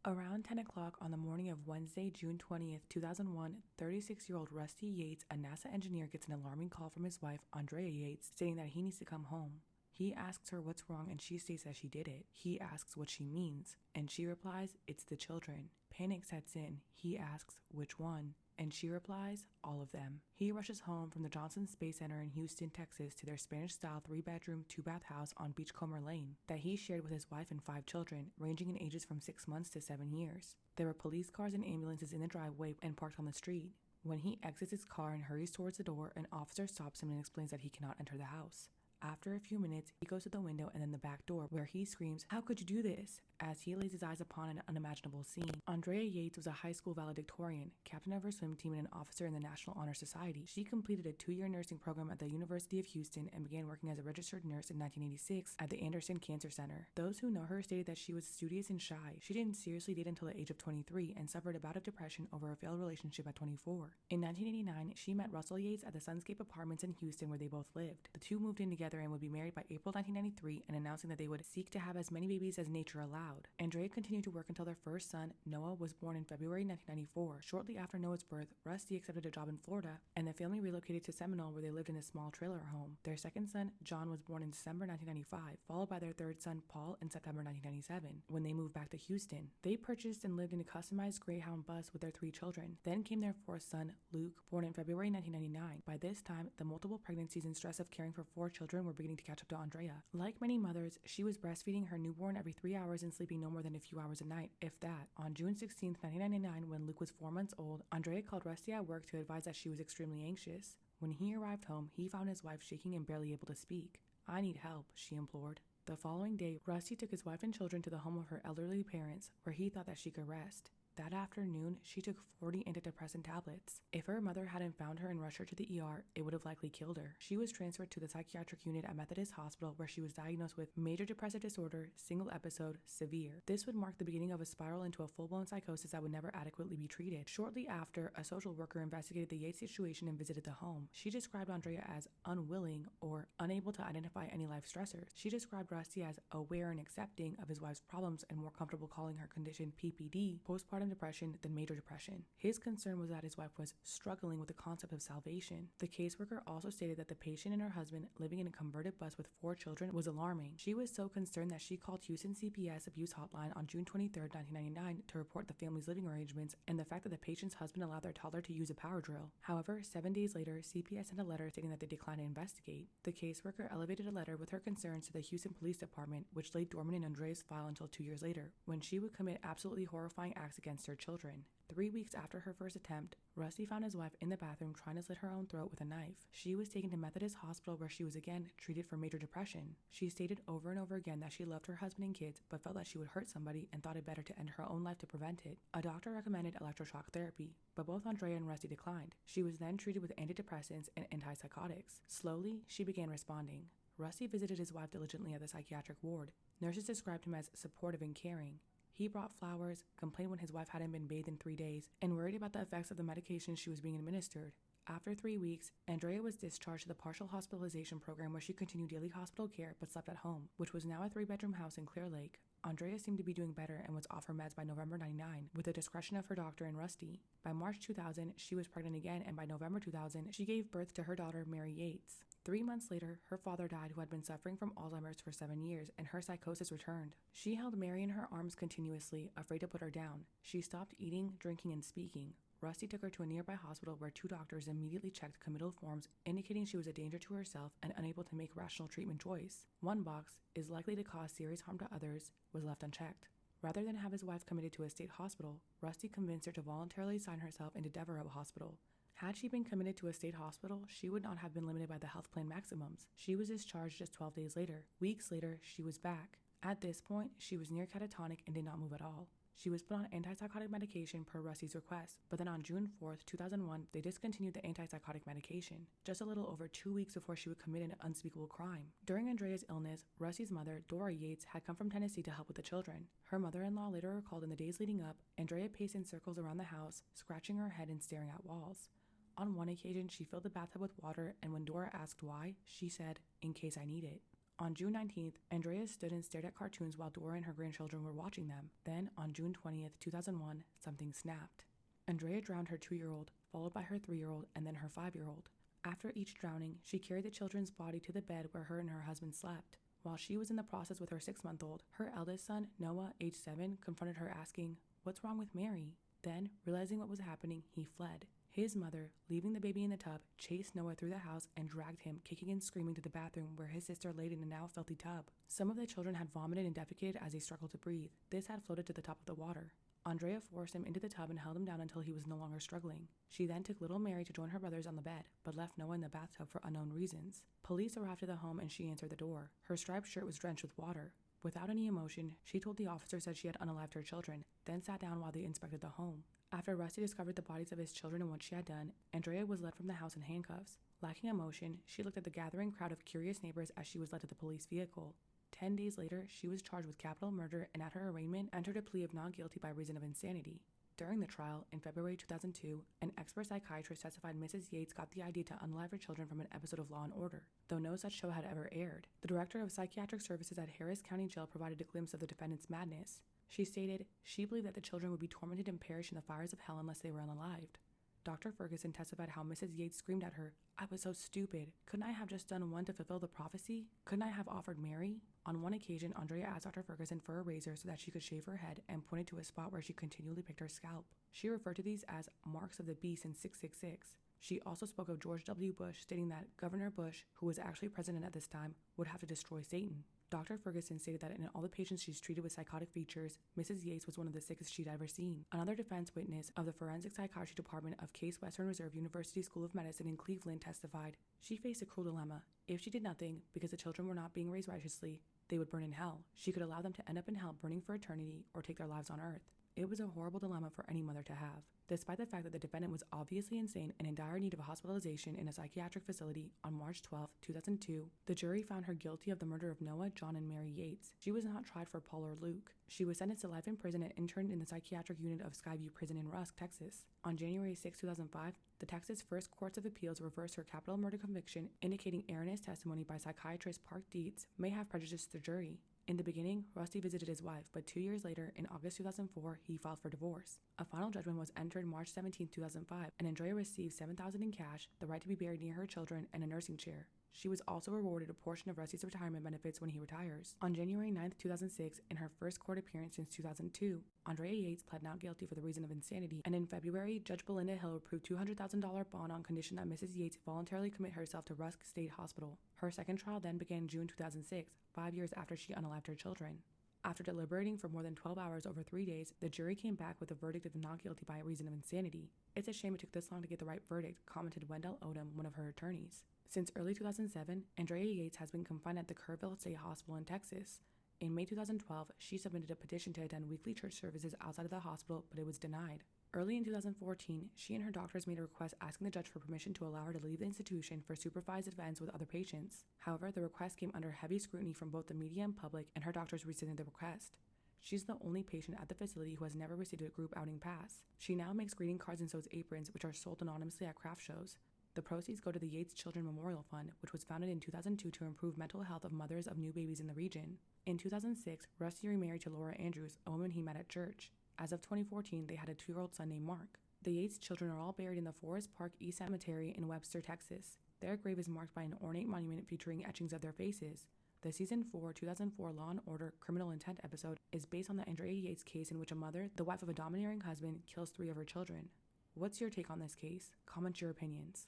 Around 10 o'clock on the morning of Wednesday, June 20th, 2001, 36-year-old Rusty Yates, a NASA engineer, gets an alarming call from his wife, Andrea Yates, stating that he needs to come home. He asks her what's wrong and she states that she did it. He asks what she means, and she replies, "It's the children." Panic sets in. He asks, "Which one?" And she replies, "All of them." He rushes home from the Johnson Space Center in Houston, Texas to their Spanish-style 3-bedroom, 2-bath house on Beachcomber Lane that he shared with his wife and 5 children, ranging in ages from 6 months to 7 years. There were police cars and ambulances in the driveway and parked on the street. When he exits his car and hurries towards the door, an officer stops him and explains that he cannot enter the house. After a few minutes, he goes to the window and then the back door, where he screams, "How could you do this?" as he lays his eyes upon an unimaginable scene. Andrea Yates was a high school valedictorian, captain of her swim team, and an officer in the National Honor Society. She completed a 2-year nursing program at the University of Houston and began working as a registered nurse in 1986 at the Anderson Cancer Center. Those who know her stated that she was studious and shy. She didn't seriously date until the age of 23 and suffered a bout of depression over a failed relationship at 24. In 1989, she met Russell Yates at the Sunscape Apartments in Houston, where they both lived. The two moved in together and would be married by April 1993, and announcing that they would seek to have as many babies as nature allowed. Andrea continued to work until their first son, Noah, was born in February 1994. Shortly after Noah's birth, Rusty accepted a job in Florida, and the family relocated to Seminole, where they lived in a small trailer home. Their second son, John, was born in December 1995, followed by their third son, Paul, in September 1997, when they moved back to Houston. They purchased and lived in a customized Greyhound bus with their 3 children. Then came their fourth son, Luke, born in February 1999. By this time, the multiple pregnancies and stress of caring for 4 children were beginning to catch up to Andrea. Like many mothers, she was breastfeeding her newborn every 3 hours and sleeping no more than a few hours a night, if that. On June 16, 1999, when Luke was 4 months old, Andrea called Rusty at work to advise that she was extremely anxious. When he arrived home, he found his wife shaking and barely able to speak. "I need help," she implored. The following day, Rusty took his wife and children to the home of her elderly parents, where he thought that she could rest. That afternoon, she took 40 antidepressant tablets. If her mother hadn't found her and rushed her to the ER, it would have likely killed her. She was transferred to the psychiatric unit at Methodist Hospital, where she was diagnosed with major depressive disorder, single episode, severe. This would mark the beginning of a spiral into a full-blown psychosis that would never adequately be treated. Shortly after, a social worker investigated the Yates situation and visited the home. She described Andrea as unwilling or unable to identify any life stressors. She described Rusty as aware and accepting of his wife's problems and more comfortable calling her condition PPD, postpartum depression, than major depression. His concern was that his wife was struggling with the concept of salvation. The caseworker also stated that the patient and her husband, living in a converted bus with 4 children, was alarming. She was so concerned that she called Houston CPS abuse hotline on June 23, 1999 to report the family's living arrangements and the fact that the patient's husband allowed their toddler to use a power drill. However, 7 days later, CPS sent a letter stating that they declined to investigate. The caseworker elevated a letter with her concerns to the Houston Police Department, which lay dormant in Andrea's file until 2 years later, when she would commit absolutely horrifying acts against her children. 3 weeks after her first attempt, Rusty found his wife in the bathroom trying to slit her own throat with a knife. She was taken to Methodist Hospital, where she was again treated for major depression. She stated over and over again that she loved her husband and kids, but felt that she would hurt somebody and thought it better to end her own life to prevent it. A doctor recommended electroshock therapy, but both Andrea and Rusty declined. She was then treated with antidepressants and antipsychotics. Slowly, she began responding. Rusty visited his wife diligently at the psychiatric ward. Nurses described him as supportive and caring. He brought flowers, complained when his wife hadn't been bathed in 3 days, and worried about the effects of the medication she was being administered. After 3 weeks, Andrea was discharged to the partial hospitalization program, where she continued daily hospital care but slept at home, which was now a 3-bedroom house in Clear Lake. Andrea seemed to be doing better and was off her meds by November 99, with the discretion of her doctor and Rusty. By March 2000, she was pregnant again, and by November 2000, she gave birth to her daughter, Mary Yates. 3 months later, her father died, who had been suffering from Alzheimer's for 7 years, and her psychosis returned. She held Mary in her arms continuously, afraid to put her down. She stopped eating, drinking, and speaking. Rusty took her to a nearby hospital, where 2 doctors immediately checked committal forms indicating she was a danger to herself and unable to make rational treatment choice. One box, is likely to cause serious harm to others, was left unchecked. Rather than have his wife committed to a state hospital, Rusty convinced her to voluntarily sign herself into Devereux Hospital. Had she been committed to a state hospital, she would not have been limited by the health plan maximums. She was discharged just 12 days later. Weeks later, she was back. At this point, she was near catatonic and did not move at all. She was put on antipsychotic medication per Rusty's request, but then on June 4, 2001, they discontinued the antipsychotic medication, just a little over 2 weeks before she would commit an unspeakable crime. During Andrea's illness, Rusty's mother, Dora Yates, had come from Tennessee to help with the children. Her mother-in-law later recalled in the days leading up, Andrea paced in circles around the house, scratching her head and staring at walls. On one occasion, she filled the bathtub with water, and when Dora asked why, she said, "In case I need it." On June 19th, Andrea stood and stared at cartoons while Dora and her grandchildren were watching them. Then, on June 20th, 2001, something snapped. Andrea drowned her 2-year-old, followed by her 3-year-old, and then her 5-year-old. After each drowning, she carried the children's body to the bed where her and her husband slept. While she was in the process with her 6-month-old, her eldest son, Noah, age 7, confronted her asking, "What's wrong with Mary?" Then, realizing what was happening, he fled. His mother, leaving the baby in the tub, chased Noah through the house and dragged him, kicking and screaming, to the bathroom where his sister laid in a now filthy tub. Some of the children had vomited and defecated as they struggled to breathe. This had floated to the top of the water. Andrea forced him into the tub and held him down until he was no longer struggling. She then took little Mary to join her brothers on the bed, but left Noah in the bathtub for unknown reasons. Police arrived at the home and she answered the door. Her striped shirt was drenched with water. Without any emotion, she told the officers that she had unalived her children, then sat down while they inspected the home. After Rusty discovered the bodies of his children and what she had done, Andrea was led from the house in handcuffs. Lacking emotion, she looked at the gathering crowd of curious neighbors as she was led to the police vehicle. 10 days later, she was charged with capital murder and at her arraignment entered a plea of not guilty by reason of insanity. During the trial, in February 2002, an expert psychiatrist testified Mrs. Yates got the idea to unalive her children from an episode of Law & Order, though no such show had ever aired. The director of psychiatric services at Harris County Jail provided a glimpse of the defendant's madness. She stated she believed that the children would be tormented and perish in the fires of hell unless they were unalived. Dr. Ferguson testified how Mrs. Yates screamed at her, "I was so stupid. Couldn't I have just done one to fulfill the prophecy? Couldn't I have offered Mary?" On one occasion, Andrea asked Dr. Ferguson for a razor so that she could shave her head and pointed to a spot where she continually picked her scalp. She referred to these as marks of the beast in 666. She also spoke of George W. Bush, stating that Governor Bush, who was actually president at this time, would have to destroy Satan. Dr. Ferguson stated that in all the patients she's treated with psychotic features, Mrs. Yates was one of the sickest she'd ever seen. Another defense witness of the Forensic Psychiatry Department of Case Western Reserve University School of Medicine in Cleveland testified she faced a cruel dilemma. If she did nothing, because the children were not being raised righteously, they would burn in hell. She could allow them to end up in hell burning for eternity or take their lives on earth. It was a horrible dilemma for any mother to have. Despite the fact that the defendant was obviously insane and in dire need of a hospitalization in a psychiatric facility, on March 12, 2002, the jury found her guilty of the murder of Noah, John, and Mary Yates. She was not tried for Paul or Luke. She was sentenced to life in prison and interned in the psychiatric unit of Skyview Prison in Rusk, Texas. On January 6, 2005, the Texas First Courts of Appeals reversed her capital murder conviction, indicating erroneous testimony by psychiatrist Park Dietz may have prejudiced the jury. In the beginning, Rusty visited his wife, but 2 years later, in August 2004, he filed for divorce. A final judgment was entered March 17, 2005, and Andrea received $7,000 in cash, the right to be buried near her children, and a nursing chair. She was also rewarded a portion of Rusty's retirement benefits when he retires. On January 9, 2006, in her first court appearance since 2002, Andrea Yates pled not guilty for the reason of insanity, and in February, Judge Belinda Hill approved $200,000 bond on condition that Mrs. Yates voluntarily commit herself to Rusk State Hospital. Her second trial then began in June 2006, 5 years after she unalived her children. After deliberating for more than 12 hours over 3 days, the jury came back with a verdict of not guilty by reason of insanity. "It's a shame it took this long to get the right verdict," commented Wendell Odom, one of her attorneys. Since early 2007, Andrea Yates has been confined at the Kerrville State Hospital in Texas. In May 2012, she submitted a petition to attend weekly church services outside of the hospital, but it was denied. Early in 2014, she and her doctors made a request asking the judge for permission to allow her to leave the institution for supervised events with other patients. However, the request came under heavy scrutiny from both the media and public, and her doctors rescinded the request. She's the only patient at the facility who has never received a group outing pass. She now makes greeting cards and sews aprons, which are sold anonymously at craft shows. The proceeds go to the Yates Children Memorial Fund, which was founded in 2002 to improve mental health of mothers of new babies in the region. In 2006, Rusty remarried to Laura Andrews, a woman he met at church. As of 2014, they had a 2-year-old son named Mark. The Yates children are all buried in the Forest Park East Cemetery in Webster, Texas. Their grave is marked by an ornate monument featuring etchings of their faces. The Season 4, 2004 Law & Order Criminal Intent episode is based on the Andrea Yates case in which a mother, the wife of a domineering husband, kills 3 of her children. What's your take on this case? Comment your opinions.